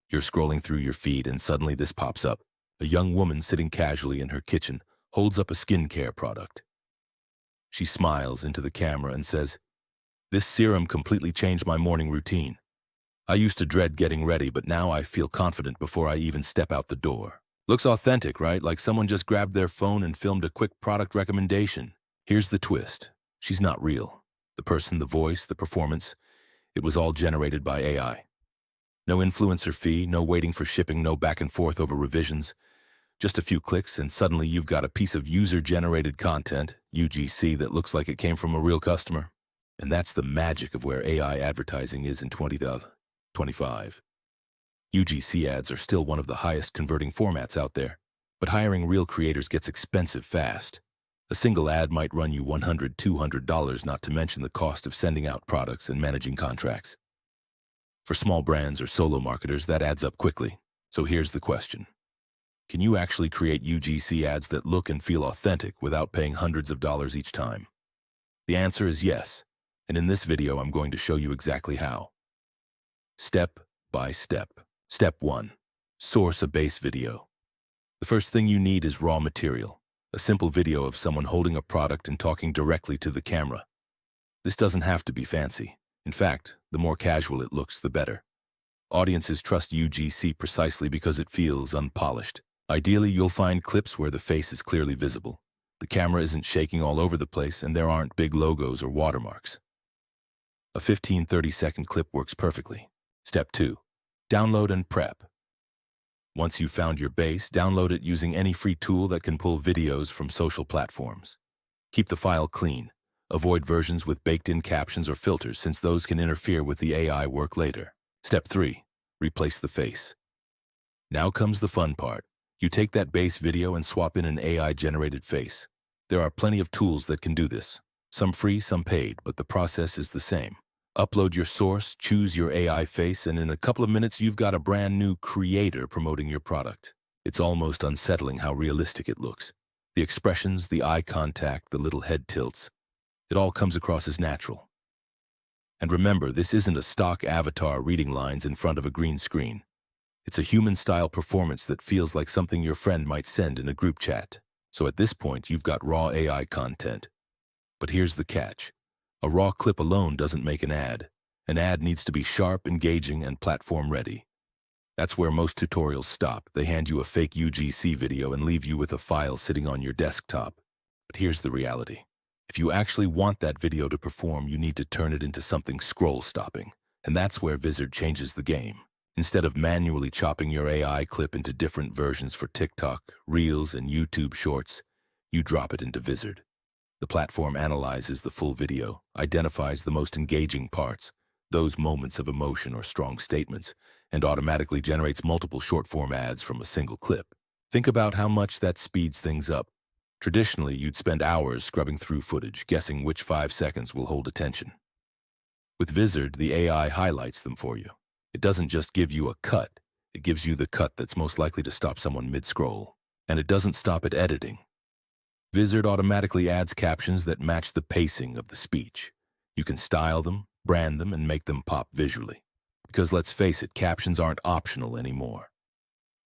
You're scrolling through your feed and suddenly this pops up. A young woman sitting casually in her kitchen holds up a skincare product. She smiles into the camera and says, "This serum completely changed my morning routine. I used to dread getting ready, but now I feel confident before I even step out the door." Looks authentic, right? Like someone just grabbed their phone and filmed a quick product recommendation. Here's the twist. She's not real. The person, the voice, the performance, it was all generated by AI. No influencer fee, no waiting for shipping, no back and forth over revisions. Just a few clicks and suddenly you've got a piece of user-generated content, UGC, that looks like it came from a real customer. And that's the magic of where AI advertising is in 2025. UGC ads are still one of the highest converting formats out there, but hiring real creators gets expensive fast. A single ad might run you $100, $200, not to mention the cost of sending out products and managing contracts. For small brands or solo marketers, that adds up quickly. So here's the question. Can you actually create UGC ads that look and feel authentic without paying hundreds of dollars each time? The answer is yes, and in this video I'm going to show you exactly how. Step by step. Step 1. Source a base video. The first thing you need is raw material, a simple video of someone holding a product and talking directly to the camera. This doesn't have to be fancy. In fact, the more casual it looks, the better. Audiences trust UGC precisely because it feels unpolished. Ideally, you'll find clips where the face is clearly visible. The camera isn't shaking all over the place and there aren't big logos or watermarks. A 15-30-second clip works perfectly. Step 2. Download and prep. Once you've found your base, download it using any free tool that can pull videos from social platforms. Keep the file clean. Avoid versions with baked-in captions or filters since those can interfere with the AI work later. Step 3. Replace the face. Now comes the fun part. You take that base video and swap in an AI-generated face. There are plenty of tools that can do this. Some free, some paid, but the process is the same. Upload your source, choose your AI face, and in a couple of minutes you've got a brand new creator promoting your product. It's almost unsettling how realistic it looks. The expressions, the eye contact, the little head tilts, it all comes across as natural. And remember, this isn't a stock avatar reading lines in front of a green screen. It's a human-style performance that feels like something your friend might send in a group chat. So at this point, you've got raw AI content. But here's the catch. A raw clip alone doesn't make an ad. An ad needs to be sharp, engaging, and platform-ready. That's where most tutorials stop. They hand you a fake UGC video and leave you with a file sitting on your desktop. But here's the reality. If you actually want that video to perform, you need to turn it into something scroll-stopping. And that's where Vizard changes the game. Instead of manually chopping your AI clip into different versions for TikTok, Reels, and YouTube Shorts, you drop it into Vizard. The platform analyzes the full video, identifies the most engaging parts, those moments of emotion or strong statements, and automatically generates multiple short-form ads from a single clip. Think about how much that speeds things up. Traditionally, you'd spend hours scrubbing through footage, guessing which 5 seconds will hold attention. With Vizard, the AI highlights them for you. It doesn't just give you a cut, it gives you the cut that's most likely to stop someone mid-scroll. And it doesn't stop at editing. Vizard automatically adds captions that match the pacing of the speech. You can style them, brand them, and make them pop visually. Because let's face it, captions aren't optional anymore.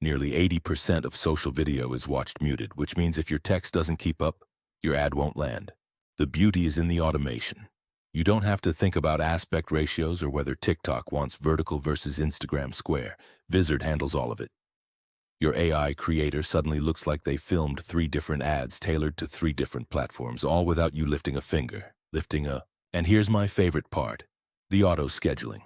Nearly 80% of social video is watched muted, which means if your text doesn't keep up, your ad won't land. The beauty is in the automation. You don't have to think about aspect ratios or whether TikTok wants vertical versus Instagram square. Vizard handles all of it. Your AI creator suddenly looks like they filmed 3 different ads tailored to 3 different platforms, all without you lifting a finger, And here's my favorite part, the auto-scheduling.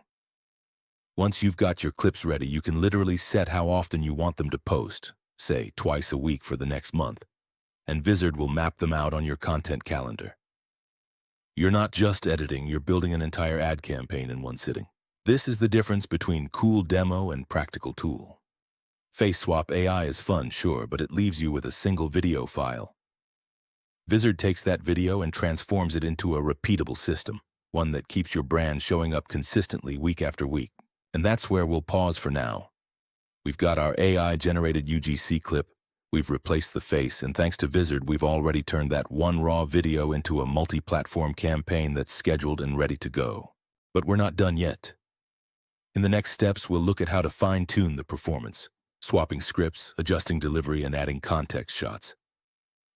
Once you've got your clips ready, you can literally set how often you want them to post, say twice a week for the next month, and Vizard will map them out on your content calendar. You're not just editing, you're building an entire ad campaign in one sitting. This is the difference between cool demo and practical tool. Face swap AI is fun, sure, but it leaves you with a single video file. Vizard takes that video and transforms it into a repeatable system, one that keeps your brand showing up consistently week after week. And that's where we'll pause for now. We've got our AI-generated UGC clip, we've replaced the face, and thanks to Vizard, we've already turned that one raw video into a multi-platform campaign that's scheduled and ready to go. But we're not done yet. In the next steps, we'll look at how to fine-tune the performance, swapping scripts, adjusting delivery, and adding context shots.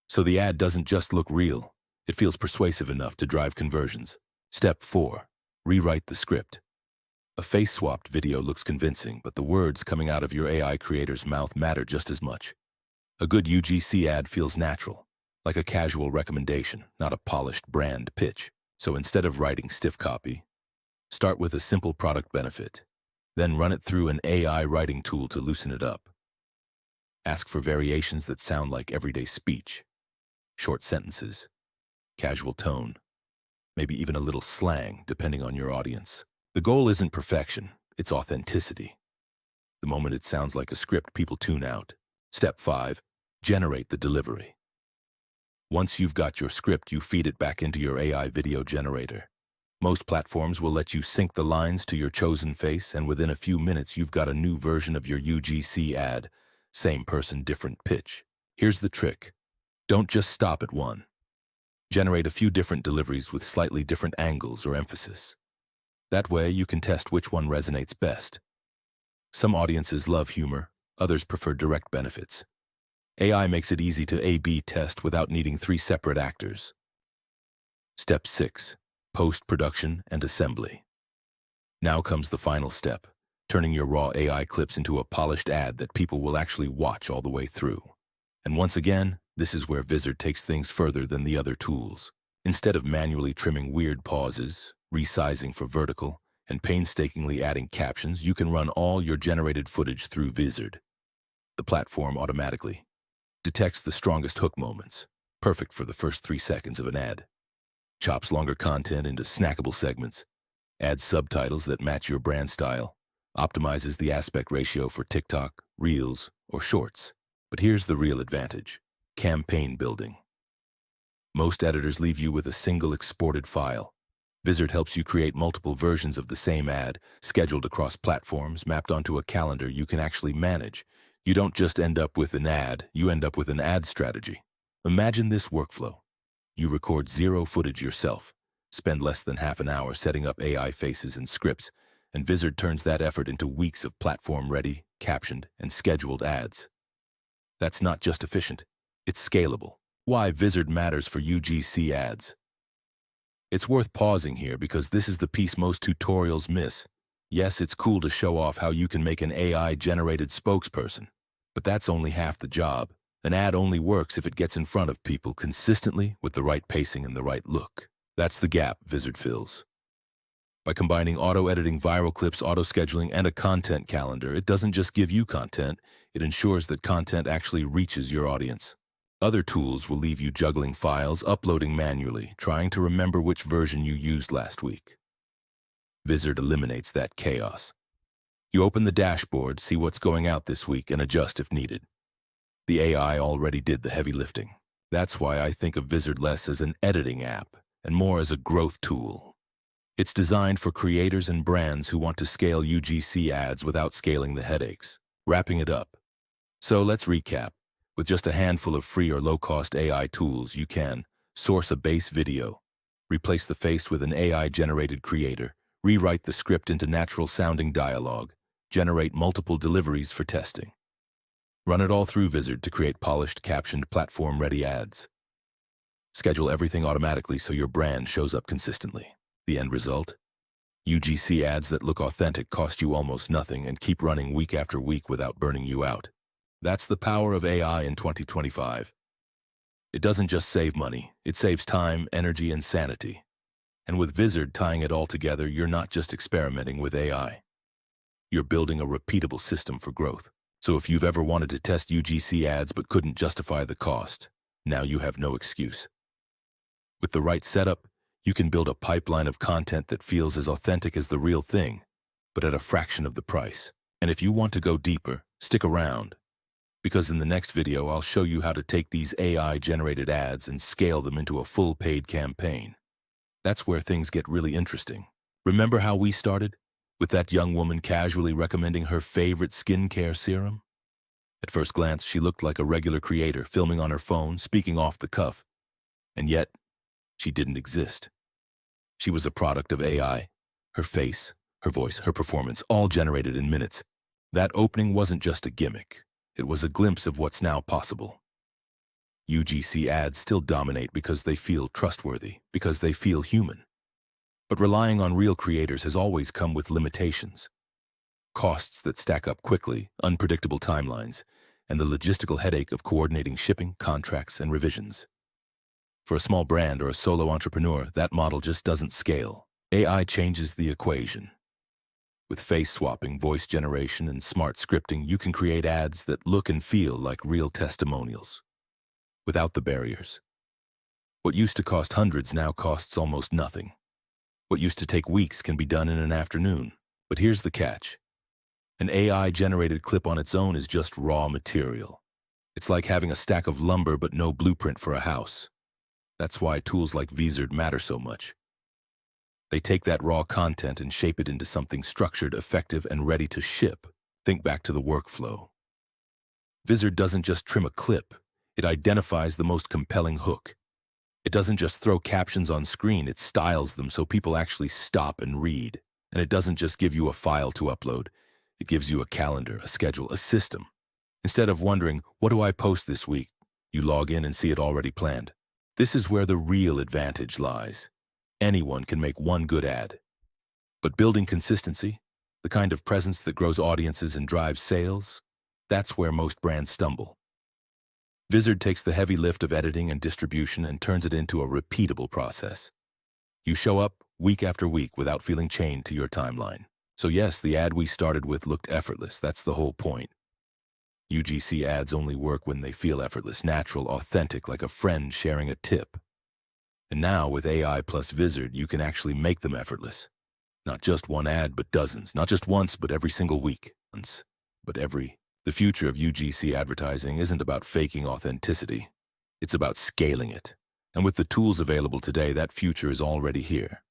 So the ad doesn't just look real, it feels persuasive enough to drive conversions. Step 4. Rewrite the script. A face-swapped video looks convincing, but the words coming out of your AI creator's mouth matter just as much. A good UGC ad feels natural, like a casual recommendation, not a polished brand pitch. So instead of writing stiff copy, start with a simple product benefit. Then run it through an AI writing tool to loosen it up. Ask for variations that sound like everyday speech, short sentences, casual tone, maybe even a little slang, depending on your audience. The goal isn't perfection, it's authenticity. The moment it sounds like a script, people tune out. Step 5. Generate the delivery. Once you've got your script, you feed it back into your AI video generator. Most platforms will let you sync the lines to your chosen face, and within a few minutes you've got a new version of your UGC ad. Same person, different pitch. Here's the trick. Don't just stop at one. Generate a few different deliveries with slightly different angles or emphasis. That way you can test which one resonates best. Some audiences love humor, others prefer direct benefits. AI makes it easy to A/B test without needing 3 separate actors. Step 6. Post-production and assembly. Now comes the final step, turning your raw AI clips into a polished ad that people will actually watch all the way through. And once again, this is where Vizard takes things further than the other tools. Instead of manually trimming weird pauses, resizing for vertical, and painstakingly adding captions, you can run all your generated footage through Vizard. The platform automatically detects the strongest hook moments, perfect for the first 3 seconds of an ad. Chops longer content into snackable segments, adds subtitles that match your brand style, optimizes the aspect ratio for TikTok, Reels, or Shorts. But here's the real advantage: campaign building. Most editors leave you with a single exported file. Vizard helps you create multiple versions of the same ad, scheduled across platforms, mapped onto a calendar you can actually manage. You don't just end up with an ad, you end up with an ad strategy. Imagine this workflow. You record 0 footage yourself, spend less than half an hour setting up AI faces and scripts, and Vizard turns that effort into weeks of platform-ready, captioned, and scheduled ads. That's not just efficient, it's scalable. Why Vizard matters for UGC ads. It's worth pausing here because this is the piece most tutorials miss. Yes, it's cool to show off how you can make an AI-generated spokesperson, but that's only half the job. An ad only works if it gets in front of people consistently with the right pacing and the right look. That's the gap Vizard fills. By combining auto-editing viral clips, auto-scheduling, and a content calendar, it doesn't just give you content, it ensures that content actually reaches your audience. Other tools will leave you juggling files, uploading manually, trying to remember which version you used last week. Vizard eliminates that chaos. You open the dashboard, see what's going out this week, and adjust if needed. The AI already did the heavy lifting. That's why I think of Vizard less as an editing app and more as a growth tool. It's designed for creators and brands who want to scale UGC ads without scaling the headaches. Wrapping it up. So let's recap. With just a handful of free or low-cost AI tools, you can source a base video, replace the face with an AI-generated creator, rewrite the script into natural-sounding dialogue, generate multiple deliveries for testing. Run it all through Vizard to create polished, captioned, platform-ready ads. Schedule everything automatically so your brand shows up consistently. The end result? UGC ads that look authentic, cost you almost nothing, and keep running week after week without burning you out. That's the power of AI in 2025. It doesn't just save money, it saves time, energy, and sanity. And with Vizard tying it all together, you're not just experimenting with AI. You're building a repeatable system for growth. So if you've ever wanted to test UGC ads but couldn't justify the cost, now you have no excuse. With the right setup, you can build a pipeline of content that feels as authentic as the real thing, but at a fraction of the price. And if you want to go deeper, stick around. Because in the next video, I'll show you how to take these AI-generated ads and scale them into a full paid campaign. That's where things get really interesting. Remember how we started? With that young woman casually recommending her favorite skincare serum? At first glance, she looked like a regular creator, filming on her phone, speaking off the cuff. And yet, she didn't exist. She was a product of AI. Her face, her voice, her performance, all generated in minutes. That opening wasn't just a gimmick. It was a glimpse of what's now possible. UGC ads still dominate because they feel trustworthy, because they feel human. But relying on real creators has always come with limitations. Costs that stack up quickly, unpredictable timelines, and the logistical headache of coordinating shipping, contracts, and revisions. For a small brand or a solo entrepreneur, that model just doesn't scale. AI changes the equation. With face swapping, voice generation, and smart scripting, you can create ads that look and feel like real testimonials, without the barriers. What used to cost hundreds now costs almost nothing. What used to take weeks can be done in an afternoon. But here's the catch. An AI-generated clip on its own is just raw material. It's like having a stack of lumber but no blueprint for a house. That's why tools like Vizard matter so much. They take that raw content and shape it into something structured, effective, and ready to ship. Think back to the workflow. Vizard doesn't just trim a clip. It identifies the most compelling hook. It doesn't just throw captions on screen, it styles them so people actually stop and read. And it doesn't just give you a file to upload. It gives you a calendar, a schedule, a system. Instead of wondering, what do I post this week? You log in and see it already planned. This is where the real advantage lies. Anyone can make one good ad. But building consistency, the kind of presence that grows audiences and drives sales, that's where most brands stumble. Vizard takes the heavy lift of editing and distribution and turns it into a repeatable process. You show up week after week without feeling chained to your timeline. So yes, the ad we started with looked effortless. That's the whole point. UGC ads only work when they feel effortless, natural, authentic, like a friend sharing a tip. And now, with AI plus Vizard, you can actually make them effortless. Not just one ad, but dozens. Not just once, but every single week. The future of UGC advertising isn't about faking authenticity. It's about scaling it. And with the tools available today, that future is already here.